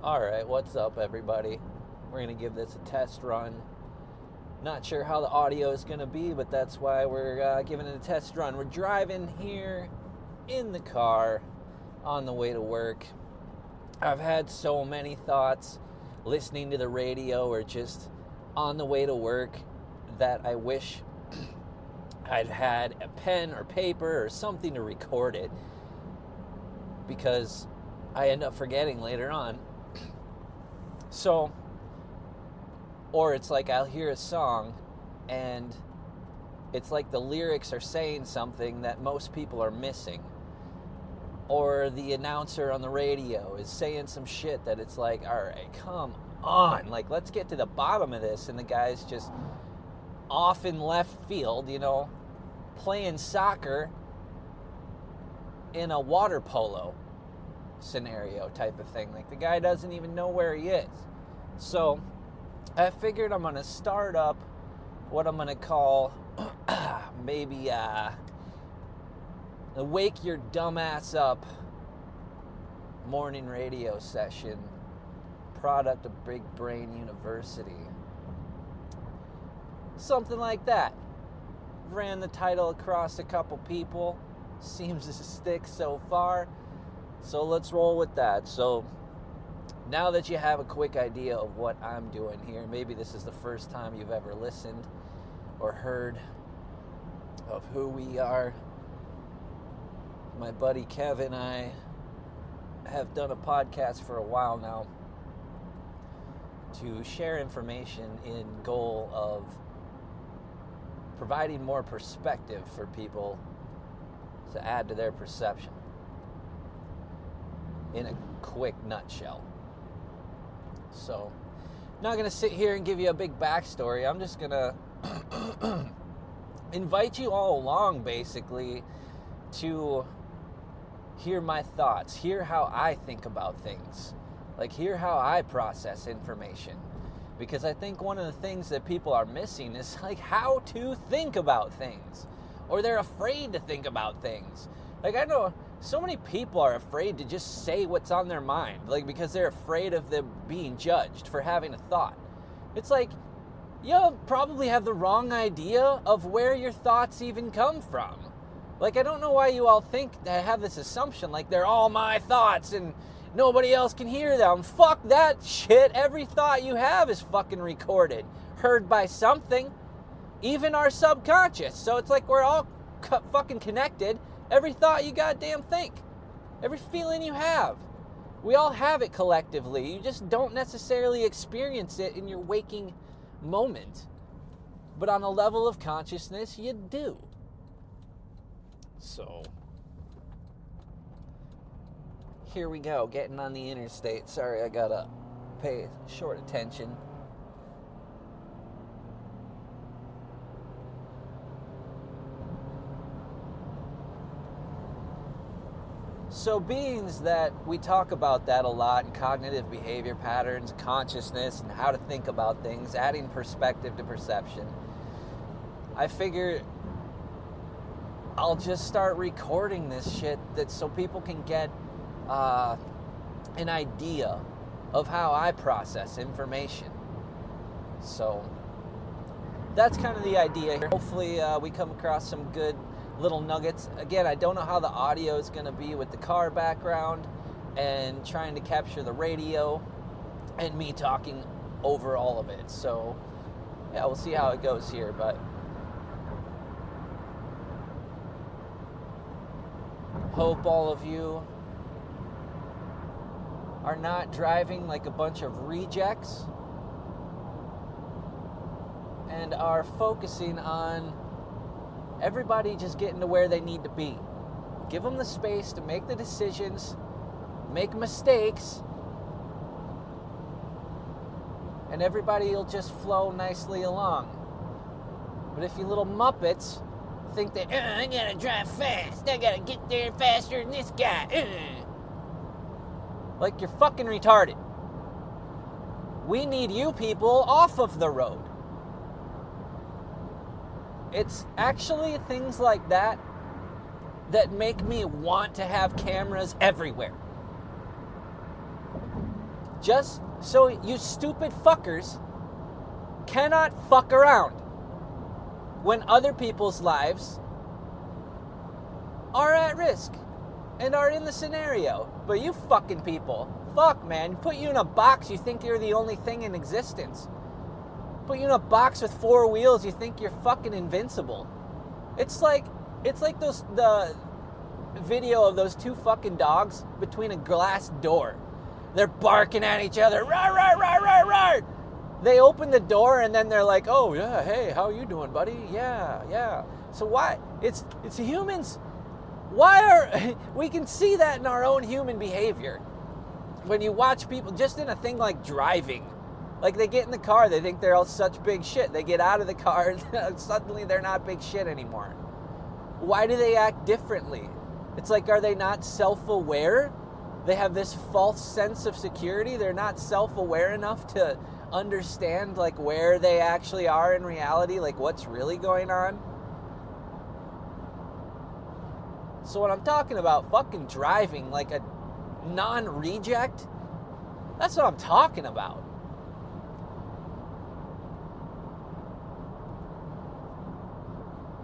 Alright, what's up everybody? We're going to give this a test run. Not sure how the audio is going to be, but that's why we're giving it a test run. We're driving here in the car on the way to work. I've had so many thoughts listening to the radio or just on the way to work that I wish I'd had a pen or paper or something to record it, because I end up forgetting later on. So, or it's like I'll hear a song and it's like the lyrics are saying something that most people are missing. Or the announcer on the radio is saying some shit that it's like, all right, come on. Like, let's get to the bottom of this. And the guy's just off in left field, playing soccer in a water polo scenario type of thing. Like, the guy doesn't even know where he is. So I figured I'm going to start up what I'm going to call maybe the Wake Your Dumbass Up morning radio session, product of Big Brain University. Something like that. Ran the title across a couple people. Seems to stick so far. So let's roll with that. So now that you have a quick idea of what I'm doing here, maybe this is the first time you've ever listened or heard of who we are. My buddy Kev and I have done a podcast for a while now to share information in goal of providing more perspective for people to add to their perception. In a quick nutshell. So, not going to sit here and give you a big backstory. I'm just going to invite you all along, basically, to hear my thoughts, hear how I think about things, like hear how I process information. Because I think one of the things that people are missing is like how to think about things, or they're afraid to think about things. Like, I know so many people are afraid to just say what's on their mind, like because they're afraid of them being judged for having a thought. It's like, you probably have the wrong idea of where your thoughts even come from. Like, I don't know why you all think that, have this assumption like they're all my thoughts and nobody else can hear them. Fuck that shit. Every thought you have is fucking recorded, heard by something, even our subconscious. So it's like we're all fucking connected. Every thought you goddamn think, every feeling you have, we all have it collectively. You just don't necessarily experience it in your waking moment. But on a level of consciousness, you do. So, here we go, getting on the interstate. Sorry, I gotta pay short attention. So beings that we talk about that a lot in cognitive behavior patterns, consciousness, and how to think about things, adding perspective to perception, I figured I'll just start recording this shit so people can get an idea of how I process information. So that's kind of the idea here. Hopefully we come across some good little nuggets. Again, I don't know how the audio is going to be with the car background and trying to capture the radio and me talking over all of it. So yeah, we'll see how it goes here, but hope all of you are not driving like a bunch of rejects and are focusing on everybody just getting to where they need to be. Give them the space to make the decisions, make mistakes, and everybody will just flow nicely along. But if you little muppets think that, I gotta drive fast, I gotta get there faster than this guy, like you're fucking retarded. We need you people off of the road. It's actually things like that that make me want to have cameras everywhere. just so you stupid fuckers cannot fuck around when other people's lives are at risk and are in the scenario. But you fucking people, fuck, man, put you in a box, you think you're the only thing in existence. Put you in a box with 4 wheels, you think you're fucking invincible. It's like the video of those 2 fucking dogs between a glass door. They're barking at each other. Rawr, rawr, rawr, rawr, rawr. They open the door and then they're like, oh yeah, hey, how you doing, buddy? Yeah. So why? It's humans. We can see that in our own human behavior. When you watch people, just in a thing like driving, like they get in the car, they think they're all such big shit. They get out of the car, suddenly they're not big shit anymore. Why do they act differently? It's like, are they not self-aware? They have this false sense of security. They're not self-aware enough to understand like where they actually are in reality, like what's really going on. So when I'm talking about fucking driving like a non-reject, that's what I'm talking about.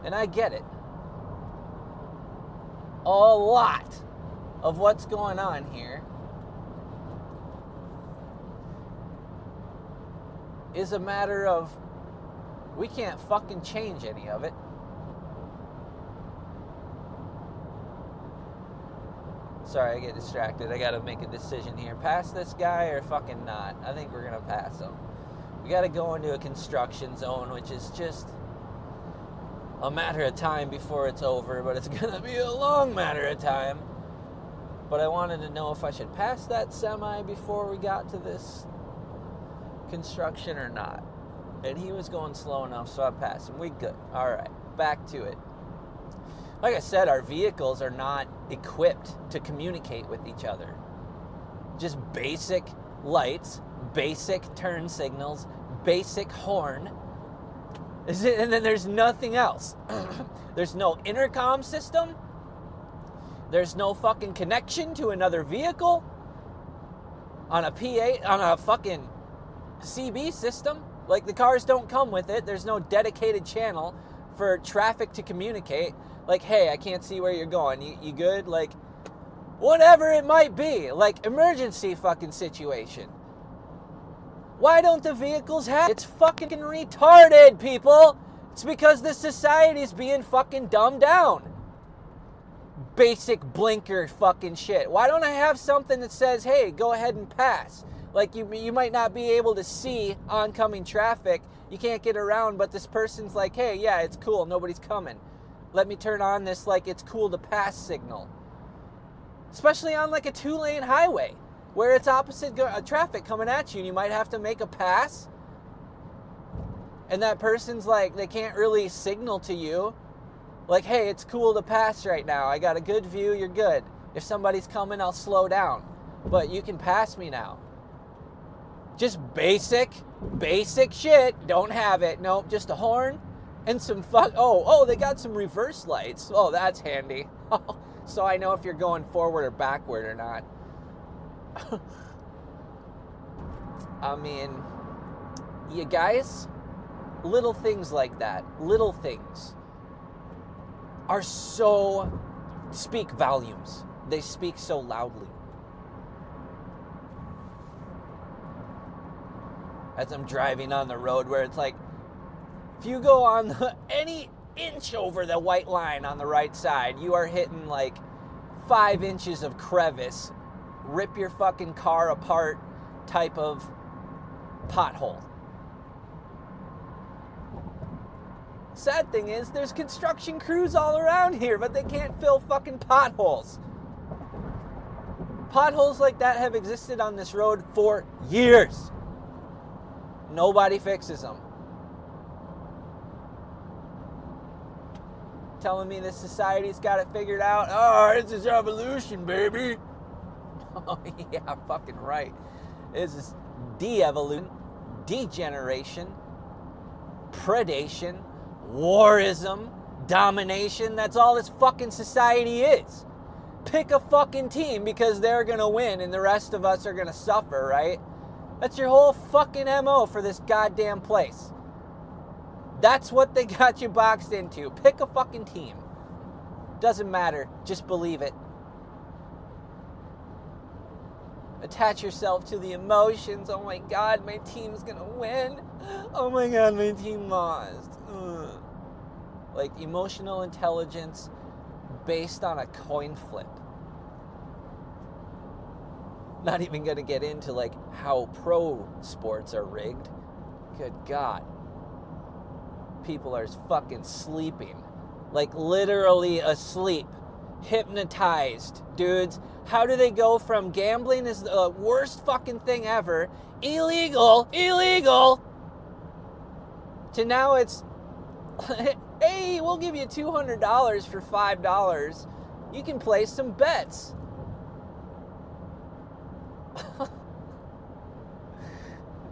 And I get it. A lot of what's going on here is a matter of we can't fucking change any of it. Sorry, I get distracted. I gotta make a decision here. Pass this guy or fucking not? I think we're gonna pass him. We gotta go into a construction zone, which is just a matter of time before it's over, but it's gonna be a long matter of time. But I wanted to know if I should pass that semi before we got to this construction or not. And he was going slow enough, so I passed him. We good. All right, back to it. Like I said, our vehicles are not equipped to communicate with each other. Just basic lights, basic turn signals, basic horn. And then there's nothing else. There's no intercom system. There's no fucking connection to another vehicle on a PA, on a fucking CB system. Like, the cars don't come with it. There's no dedicated channel for traffic to communicate. Like, hey, I can't see where you're going. You good? Like, whatever it might be. Like, emergency fucking situation. Why don't the vehicles have? It's fucking retarded, people. It's because the society's being fucking dumbed down. Basic blinker fucking shit. Why don't I have something that says, hey, go ahead and pass? Like, you might not be able to see oncoming traffic. You can't get around, but this person's like, hey, yeah, it's cool. Nobody's coming. Let me turn on this, like, it's cool to pass signal. Especially on, like, a 2-lane highway where it's opposite traffic coming at you and you might have to make a pass. And that person's like, they can't really signal to you. Like, hey, it's cool to pass right now. I got a good view, you're good. If somebody's coming, I'll slow down. But you can pass me now. Just basic shit. Don't have it. Nope, just a horn and some Oh, they got some reverse lights. Oh, that's handy. So I know if you're going forward or backward or not. I mean, you guys, little things like that, little things are speak volumes. They speak so loudly. As I'm driving on the road where it's like, if you go on any inch over the white line on the right side, you are hitting like 5 inches of crevice, rip your fucking car apart type of pothole. Sad thing is, there's construction crews all around here, but they can't fill fucking potholes. Potholes like that have existed on this road for years. Nobody fixes them. Telling me this society's got it figured out. Oh, this is evolution, baby. Oh, yeah, fucking right. This is de-evolution, degeneration, predation, warism, domination. That's all this fucking society is. Pick a fucking team because they're gonna win and the rest of us are gonna suffer, right? That's your whole fucking MO for this goddamn place. That's what they got you boxed into. Pick a fucking team. Doesn't matter. Just believe it. Attach yourself to the emotions. Oh my God, my team's gonna win. Oh my God, my team lost. Ugh. Like emotional intelligence based on a coin flip. Not even gonna get into like how pro sports are rigged. Good God. People are fucking sleeping. Like literally asleep. Hypnotized, dudes. How do they go from gambling is the worst fucking thing ever, illegal, to now it's, hey, we'll give you $200 for $5. You can place some bets.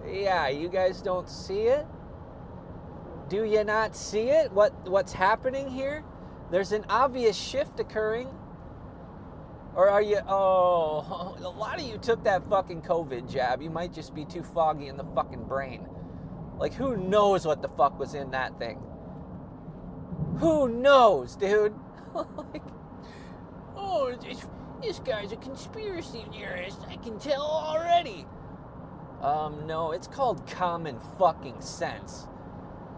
Yeah, you guys don't see it? Do you not see it? What's happening here? There's an obvious shift occurring. Or are you, a lot of you took that fucking COVID jab. You might just be too foggy in the fucking brain. Like, who knows what the fuck was in that thing? Who knows, dude? Like, oh, this guy's a conspiracy theorist. I can tell already. No, it's called common fucking sense.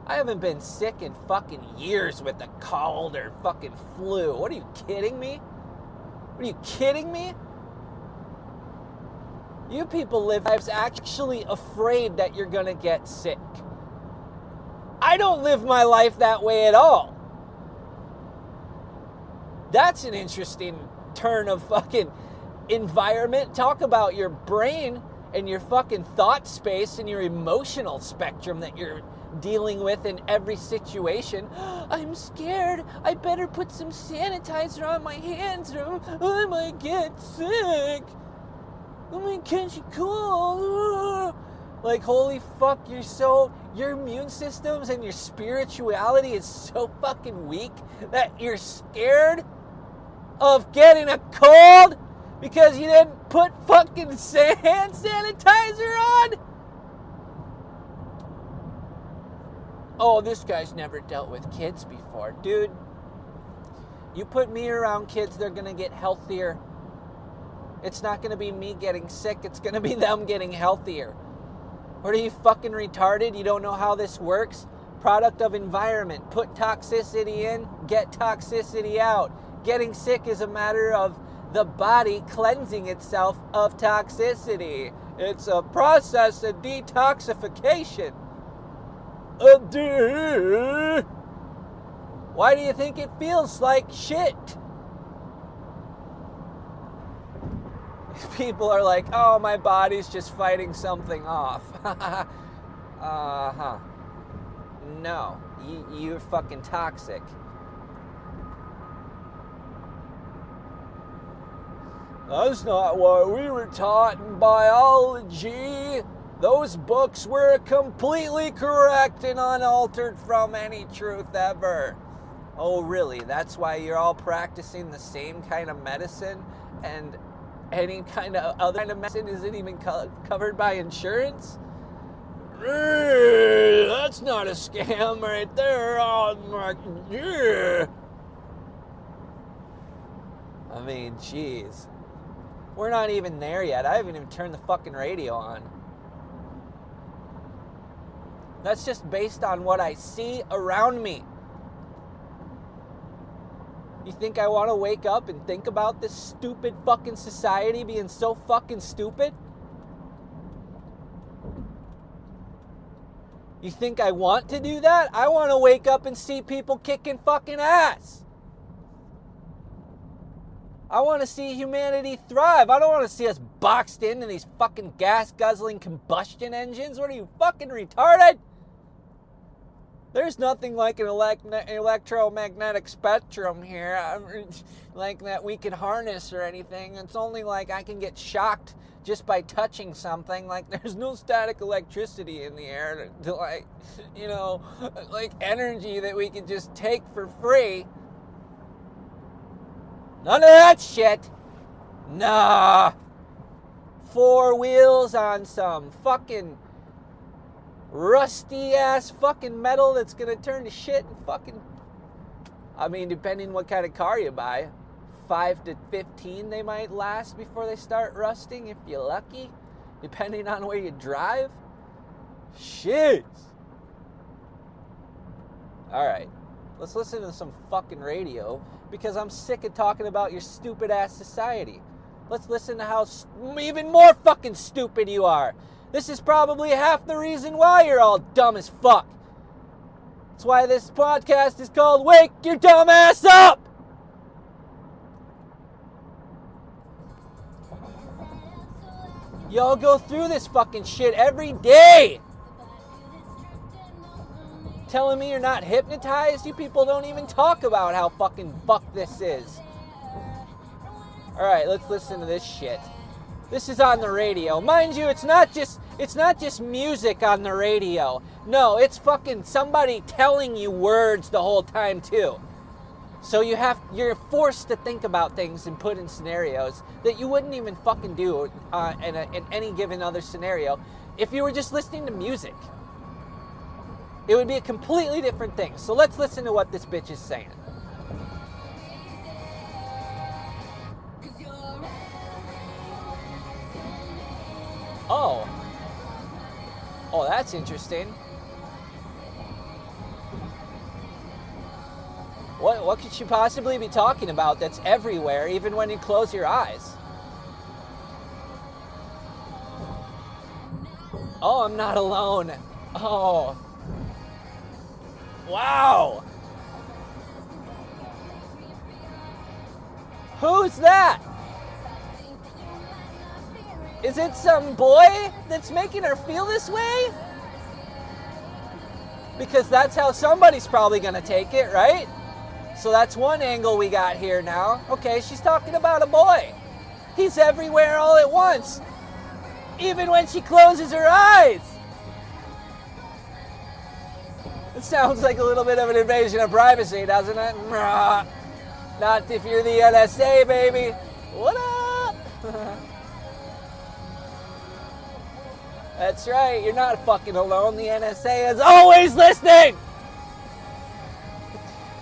I haven't been sick in fucking years with a cold or fucking flu. What are you kidding me? Are you kidding me? You people live lives actually afraid that you're gonna get sick. I don't live my life that way at all. That's an interesting turn of fucking environment. Talk about your brain and your fucking thought space and your emotional spectrum that you're dealing with in every situation. I'm scared. I better put some sanitizer on my hands or I might get sick. I might catch a cold. Like, holy fuck, your immune systems and your spirituality is so fucking weak that you're scared of getting a cold because you didn't put fucking hand sanitizer on? Oh, this guy's never dealt with kids before. Dude, you put me around kids, they're going to get healthier. It's not going to be me getting sick. It's going to be them getting healthier. Or are you fucking retarded? You don't know how this works? Product of environment. Put toxicity in, get toxicity out. Getting sick is a matter of the body cleansing itself of toxicity. It's a process of detoxification. Why do you think it feels like shit? People are like, oh, my body's just fighting something off. Uh-huh. No, you're fucking toxic. That's not what we were taught in biology. Those books were completely correct and unaltered from any truth ever. Oh, really? That's why you're all practicing the same kind of medicine and any kind of other kind of medicine isn't even covered by insurance? That's not a scam right there. I mean, jeez. We're not even there yet. I haven't even turned the fucking radio on. That's just based on what I see around me. You think I want to wake up and think about this stupid fucking society being so fucking stupid? You think I want to do that? I want to wake up and see people kicking fucking ass. I want to see humanity thrive. I don't want to see us boxed into these fucking gas-guzzling combustion engines. What are you, fucking retarded? There's nothing like an electromagnetic spectrum here, like that we can harness or anything. It's only like I can get shocked just by touching something. Like, there's no static electricity in the air to like, you know, like energy that we can just take for free. None of that shit. Nah. 4 wheels on some fucking rusty ass fucking metal that's gonna turn to shit and fucking, I mean, depending what kind of car you buy, 5 to 15 they might last before they start rusting if you're lucky, depending on where you drive. Shit. Alright, let's listen to some fucking radio, because I'm sick of talking about your stupid ass society. Let's listen to how even more fucking stupid you are. This is probably half the reason why you're all dumb as fuck. That's why this podcast is called Wake Your Dumb Ass Up! Y'all go through this fucking shit every day. Telling me you're not hypnotized? You people don't even talk about how fucking fucked this is. Alright, let's listen to this shit. This is on the radio. Mind you, it's not just music on the radio. No, it's fucking somebody telling you words the whole time too. So you're forced to think about things and put in scenarios that you wouldn't even fucking do in any given other scenario if you were just listening to music. It would be a completely different thing. So let's listen to what this bitch is saying. Oh, that's interesting. What could she possibly be talking about that's everywhere, even when you close your eyes? Oh, I'm not alone. Oh. Wow. Who's that? Is it some boy that's making her feel this way? Because that's how somebody's probably gonna take it, right? So that's one angle we got here now. Okay, she's talking about a boy. He's everywhere all at once, even when she closes her eyes. It sounds like a little bit of an invasion of privacy, doesn't it? Not if you're the NSA, baby. What up? That's right, you're not fucking alone. The NSA is always listening!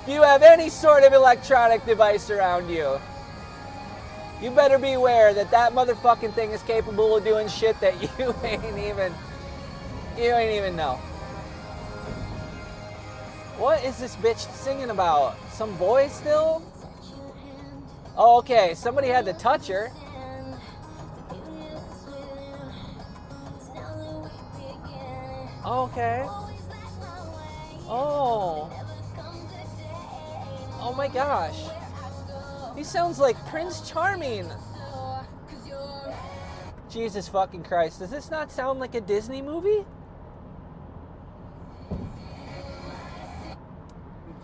If you have any sort of electronic device around you, you better beware that motherfucking thing is capable of doing shit that you ain't even know. What is this bitch singing about? Some boy still? Oh, okay, somebody had to touch her. Okay. Oh. Oh my gosh. He sounds like Prince Charming. Jesus fucking Christ. Does this not sound like a Disney movie?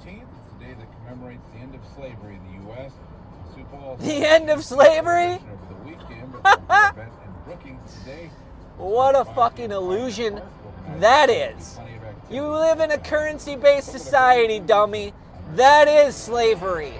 Juneteenth is the day that commemorates the end of slavery in the U.S. Sioux Falls. The end of slavery? Over the weekend, event in Brookings today. What a fucking illusion that is. You live in a currency-based society, dummy. That is slavery.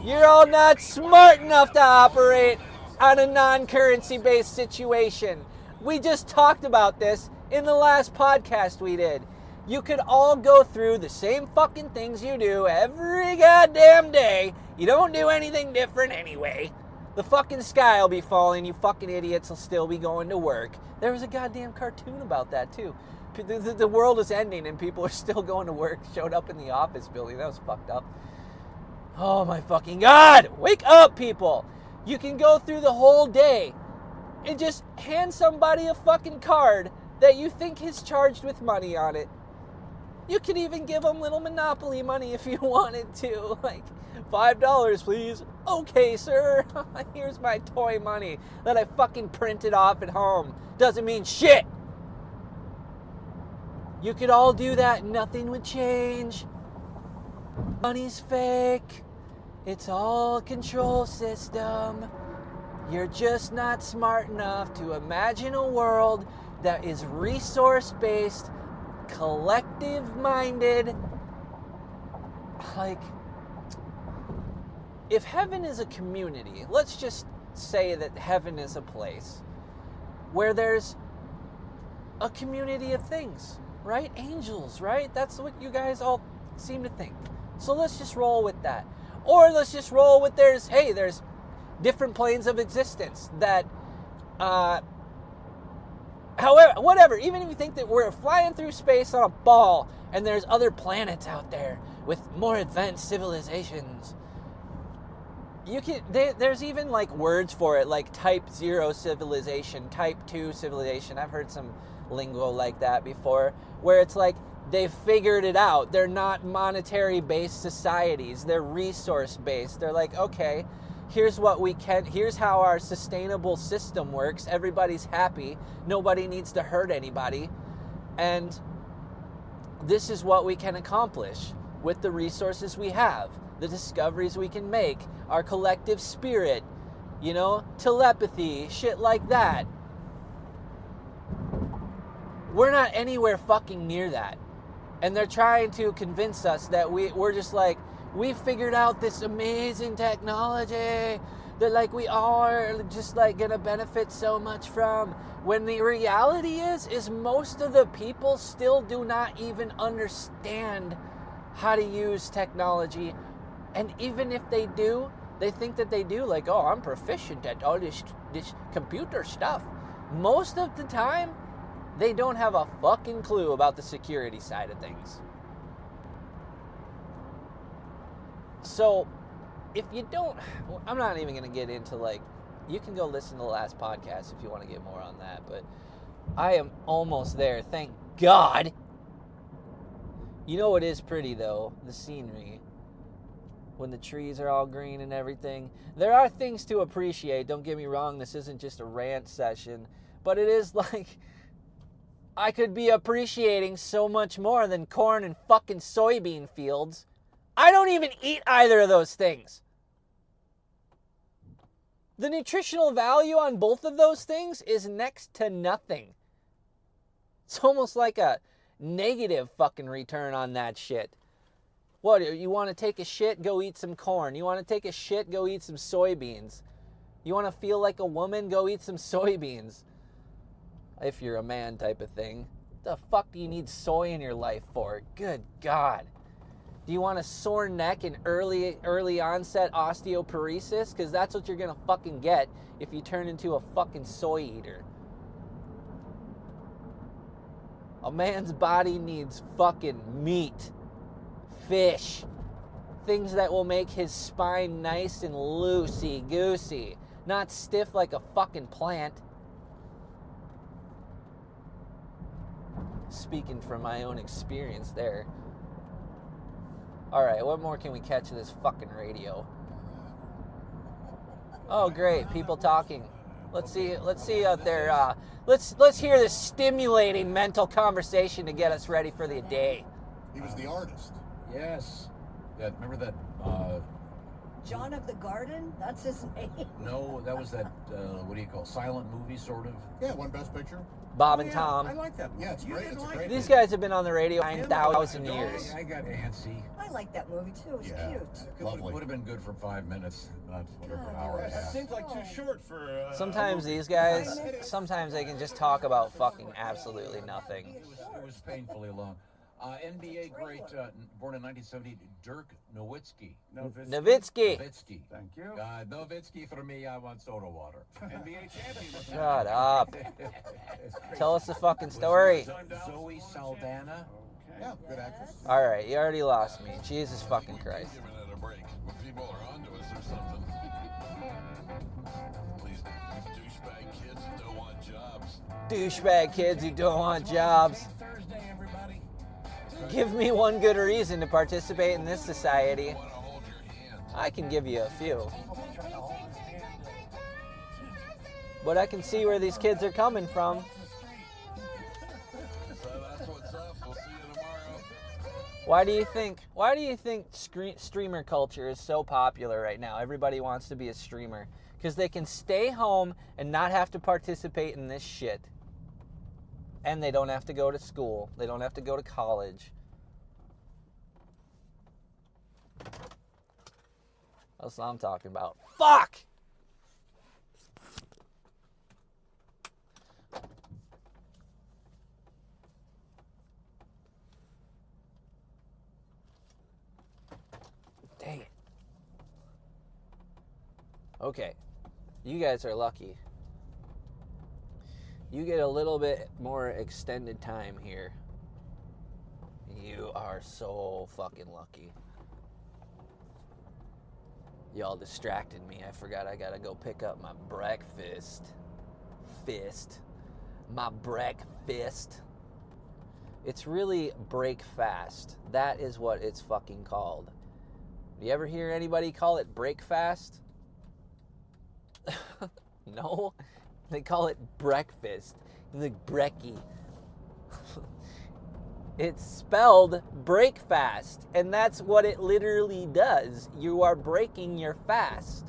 You're all not smart enough to operate on a non-currency based situation. We just talked about this in the last podcast we did. You could all go through the same fucking things you do every goddamn day. You don't do anything different anyway. The fucking sky will be falling. You fucking idiots will still be going to work. There was a goddamn cartoon about that too. The world is ending and people are still going to work. Showed up in the office building. That was fucked up. Oh my fucking God! Wake up, people! You can go through the whole day and just hand somebody a fucking card that you think is charged with money on it. You could even give them little Monopoly money if you wanted to. Like, $5, please. Okay, sir. Here's my toy money that I fucking printed off at home. Doesn't mean shit. You could all do that and nothing would change. Money's fake. It's all a control system. You're just not smart enough to imagine a world that is resource-based, collective-minded. Like, if heaven is a community, let's just say that heaven is a place where there's a community of things, right? Angels, right? That's what you guys all seem to think. So let's just roll with that. Or let's just roll with there's different planes of existence that, however, whatever, even if you think that we're flying through space on a ball and there's other planets out there with more advanced civilizations, there's even like words for it, like type 0 civilization, type 2 civilization. I've heard some lingo like that before, where it's like they've figured it out. They're not monetary based societies, they're resource based. They're like, okay, here's how our sustainable system works. Everybody's happy, nobody needs to hurt anybody, and this is what we can accomplish with the resources we have, the discoveries we can make, our collective spirit, telepathy, shit like that. We're not anywhere fucking near that. And they're trying to convince us that we're just like, we figured out this amazing technology that like we are just like gonna benefit so much from. When the reality is most of the people still do not even understand how to use technology. And even if they do, they think that they do, like, oh, I'm proficient at all this computer stuff. Most of the time, they don't have a fucking clue about the security side of things. So, if you don't, I'm not even going to get into, like, you can go listen to the last podcast if you want to get more on that, but I am almost there, thank God. You know what is pretty, though? The scenery. When the trees are all green and everything. There are things to appreciate, don't get me wrong, this isn't just a rant session, but it is like, I could be appreciating so much more than corn and fucking soybean fields. I don't even eat either of those things. The nutritional value on both of those things is next to nothing. It's almost like a negative fucking return on that shit. What, you want to take a shit? Go eat some corn. You want to take a shit? Go eat some soybeans. You want to feel like a woman? Go eat some soybeans. If you're a man type of thing. What the fuck do you need soy in your life for? Good God. Do you want a sore neck and early onset osteoporosis? Because that's what you're going to fucking get if you turn into a fucking soy eater. A man's body needs fucking meat, fish, things that will make his spine nice and loosey-goosey, not stiff like a fucking plant. Speaking from my own experience there. Alright, what more can we catch of this fucking radio? Oh great, people talking. Let's see out there. Let's hear this stimulating mental conversation to get us ready for the day. He was the artist. Yes. Remember that? John of the Garden? That's his name. No, that was that. What do you call silent movie, sort of? Yeah, won Best Picture. Bob and Tom. I like that movie. Yeah, it's great. It's a great These movie. guys have been on the radio 9,000 years. I got antsy. I like that movie too. It's Yeah. cute. Lovely. Would have been good for 5 minutes, not whatever an hour and a That half. seems like too short for. Sometimes these guys, sometimes they can just talk about fucking absolutely nothing. It was painfully long. NBA great, born in 1970, Dirk Nowitzki. Nowitzki. Nowitzki. Thank you. Nowitzki for me, I want soda water. NBA champion. Shut up. Tell us the fucking story. Zoe Saldana. Yeah, good actress. All right, you already lost me. Jesus fucking Christ. Giving it a break. When people are onto us or something. Please, douchebag kids who don't want jobs. Douchebag kids who don't want jobs. Thursday, everybody. Give me one good reason to participate in this society. Want to hold your hand. I can give you a few. But I can see where these kids are coming from. So that's what's up. We'll see you tomorrow. Why do you think streamer culture is so popular right now? Everybody wants to be a streamer because they can stay home and not have to participate in this shit. And they don't have to go to school. They don't have to go to college. That's what I'm talking about. Fuck! Okay, you guys are lucky. You get a little bit more extended time here. You are so fucking lucky. Y'all distracted me. I forgot I gotta go pick up my breakfast. My breakfast. It's really break fast. That is what it's fucking called. Do you ever hear anybody call it break fast? No? They call it breakfast. Like brekkie. It's spelled break fast, and that's what it literally does. You are breaking your fast.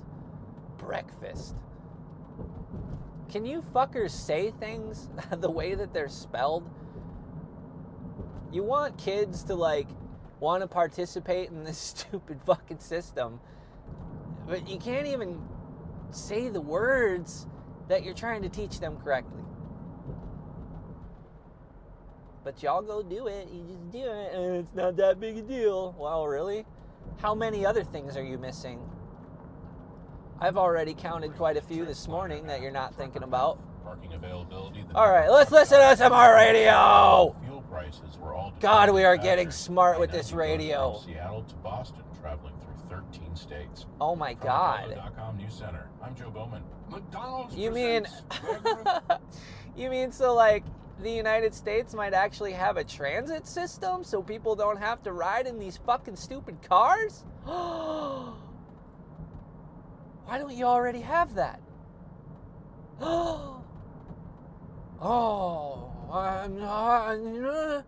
Breakfast. Can you fuckers say things the way that they're spelled? You want kids to, like, want to participate in this stupid fucking system, but you can't even say the words that you're trying to teach them correctly. But y'all go do it. You just do it, and it's not that big a deal. Well, really? How many other things are you missing? I've already counted quite a few this morning that you're not thinking about. Parking availability. All right, let's listen to some more radio. Fuel prices were all God, we are determined getting after smart with and this as you go radio. From Seattle to Boston, traveling through 13 states. Oh my From God. Apollo.com News Center. I'm Joe Bowman. McDonald's You mean, presents you mean so like the United States might actually have a transit system so people don't have to ride in these fucking stupid cars? Why don't you already have that? I'm not.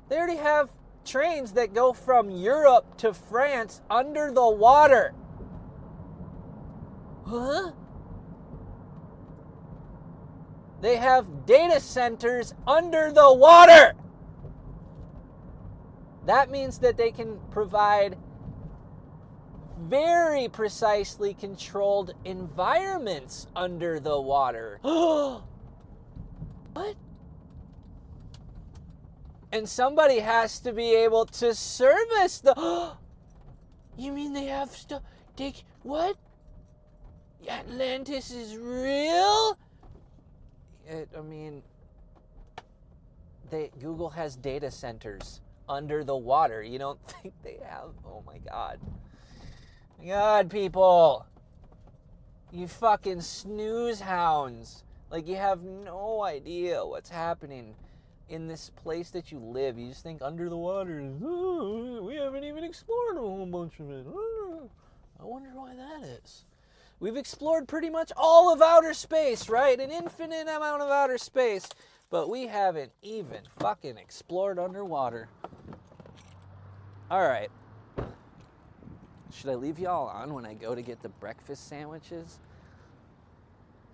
They already have trains that go from Europe to France under the water. Huh? They have data centers under the water. That means that they can provide very precisely controlled environments under the water. What? And somebody has to be able to service the... You mean they have stuff... What? Atlantis is real? Google has data centers under the water. You don't think they have? Oh my God. God, people. You fucking snooze hounds. Like, you have no idea what's happening in this place that you live. You just think under the water is, we haven't even explored a whole bunch of it. I wonder why that is. We've explored pretty much all of outer space, right? An infinite amount of outer space. But we haven't even fucking explored underwater. All right. Should I leave y'all on when I go to get the breakfast sandwiches?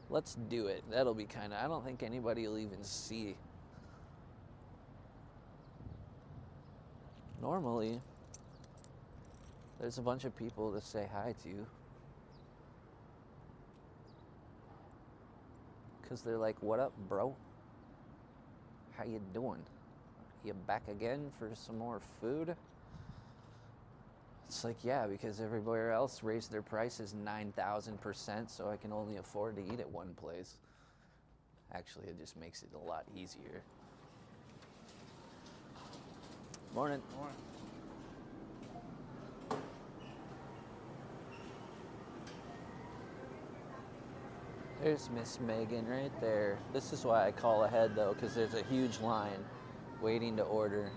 Let's do it. That'll be kind of... I don't think anybody will even see. Normally, there's a bunch of people to say hi to. Because they're like, what up, bro? How you doing? You back again for some more food? It's like, yeah, because everywhere else raised their prices 9,000%, so I can only afford to eat at one place. Actually, it just makes it a lot easier. Morning. Morning. There's Miss Megan right there. This is why I call ahead, though, because there's a huge line waiting to order.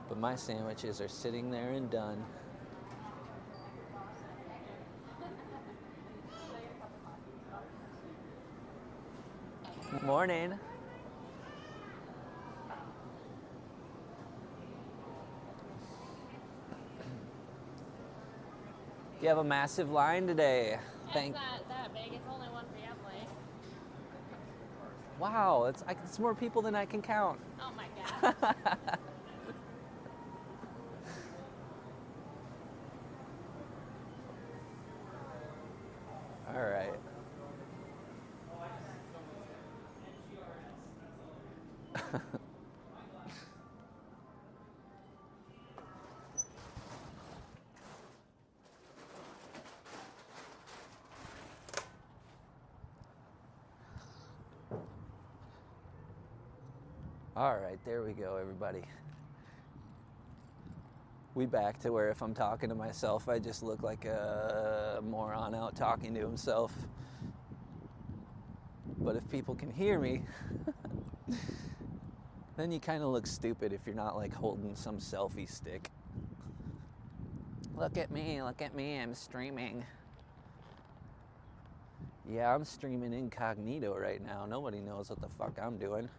But my sandwiches are sitting there and done. Morning. You have a massive line today. It's not that big. It's only one family. Wow, it's more people than I can count. Oh my God. All right. All right, there we go, everybody. We back to where if I'm talking to myself, I just look like a moron out talking to himself. But if people can hear me, then you kind of look stupid if you're not like holding some selfie stick. Look at me, I'm streaming. Yeah, I'm streaming incognito right now. Nobody knows what the fuck I'm doing.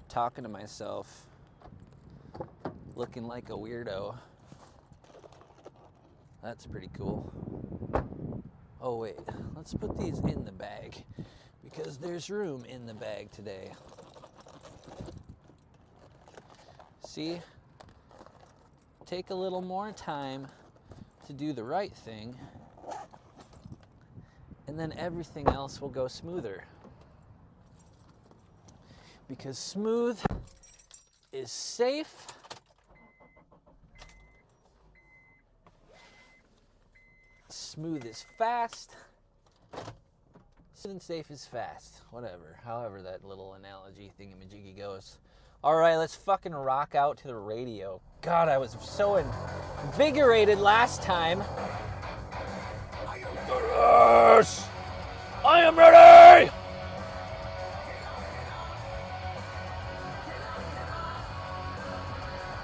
Talking to myself. Looking like a weirdo. That's pretty cool. Oh wait, let's put these in the bag because there's room in the bag today. See? Take a little more time to do the right thing, and then everything else will go smoother. Because smooth is safe. Smooth is fast. Smooth and safe is fast. Whatever. However that little analogy thingamajiggy goes. Alright, let's fucking rock out to the radio. God, I was so invigorated last time. Yes! I am ready!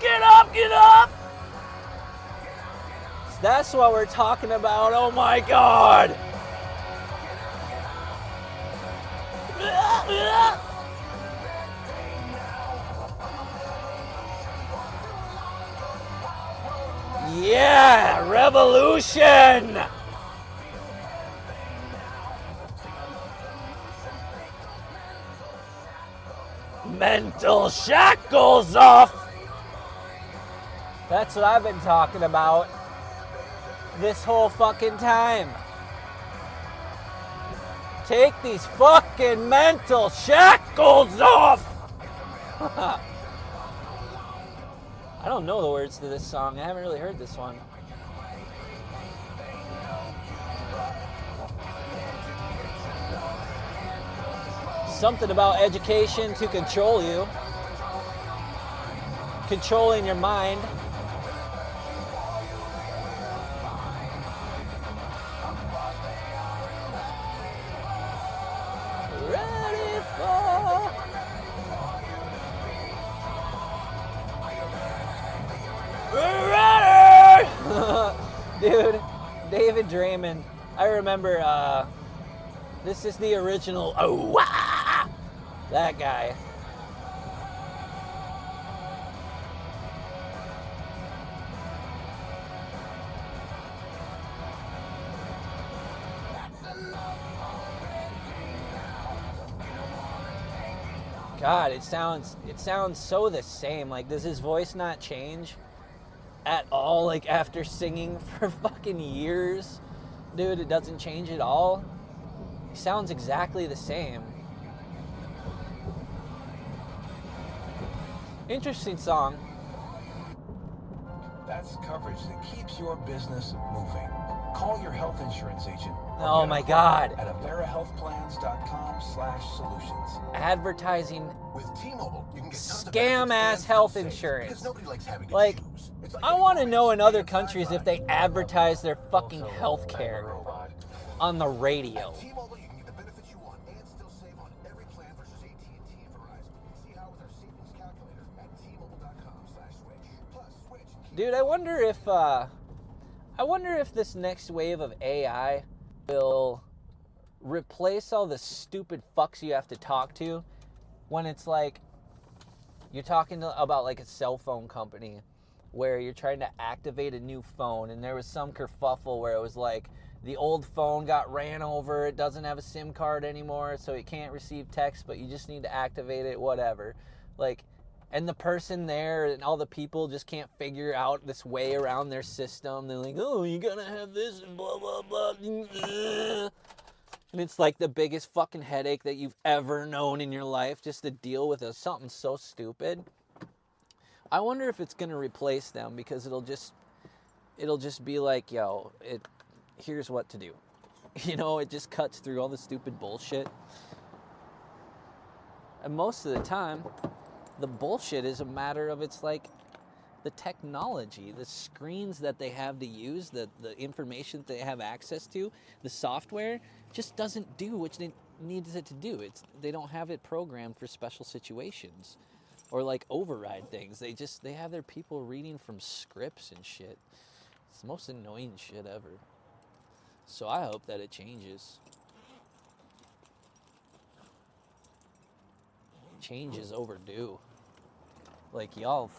Get up, get up! That's what we're talking about. Oh my God! Yeah, revolution! Mental shackles off! That's what I've been talking about this whole fucking time. Take these fucking mental shackles off! I don't know the words to this song. I haven't really heard this one. Something about education to control you. Controlling your mind. Ready for... Ready! Dude, David Draymond. I remember, this is the original, oh, wah! That guy. God, it sounds so the same. Like, does his voice not change at all? Like, after singing for fucking years? Dude, it doesn't change at all. He sounds exactly the same. Interesting song. That's coverage that keeps your business moving. Call your health insurance agent. Oh my God. At AmeriHealthPlans.com/solutions. Advertising With T-Mobile, you can get tons of scam benefits ass and health still save, insurance. because nobody likes having to Like, choose. It's like I want to know in other countries if they advertise their fucking health care on the radio. At T-Mobile, you can get the benefits you want and still save on every plan versus AT&T and Verizon. See how with our savings calculator at T-Mobile.com/switch. Plus, switch. Dude, I wonder if this next wave of AI will replace all the stupid fucks you have to talk to when it's like you're talking about like a cell phone company where you're trying to activate a new phone and there was some kerfuffle where it was like the old phone got ran over, it doesn't have a SIM card anymore, so it can't receive text, but you just need to activate it, whatever. Like, and the person there and all the people just can't figure out this way around their system. They're like, oh, you gotta have this and blah, blah, blah. And it's like the biggest fucking headache that you've ever known in your life just to deal with something so stupid. I wonder if it's gonna replace them because it'll just be like, yo, here's what to do. You know, it just cuts through all the stupid bullshit. And most of the time, The bullshit is a matter of it's like the technology, the screens that they have to use, the information that they have access to, the software just doesn't do what it needs it to do. They don't have it programmed for special situations or like override things. They have their people reading from scripts and shit. It's the most annoying shit ever. So I hope that it changes. Change is overdue. Like, y'all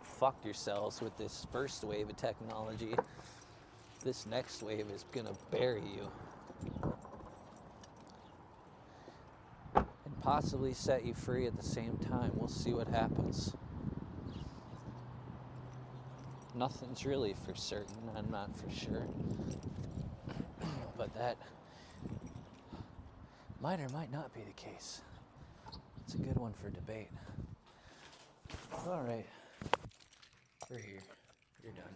fucked yourselves with this first wave of technology. This next wave is gonna bury you. And possibly set you free at the same time. We'll see what happens. Nothing's really for certain. I'm not for sure. But that might or might not be the case. It's a good one for debate. All right. We're here. You're done.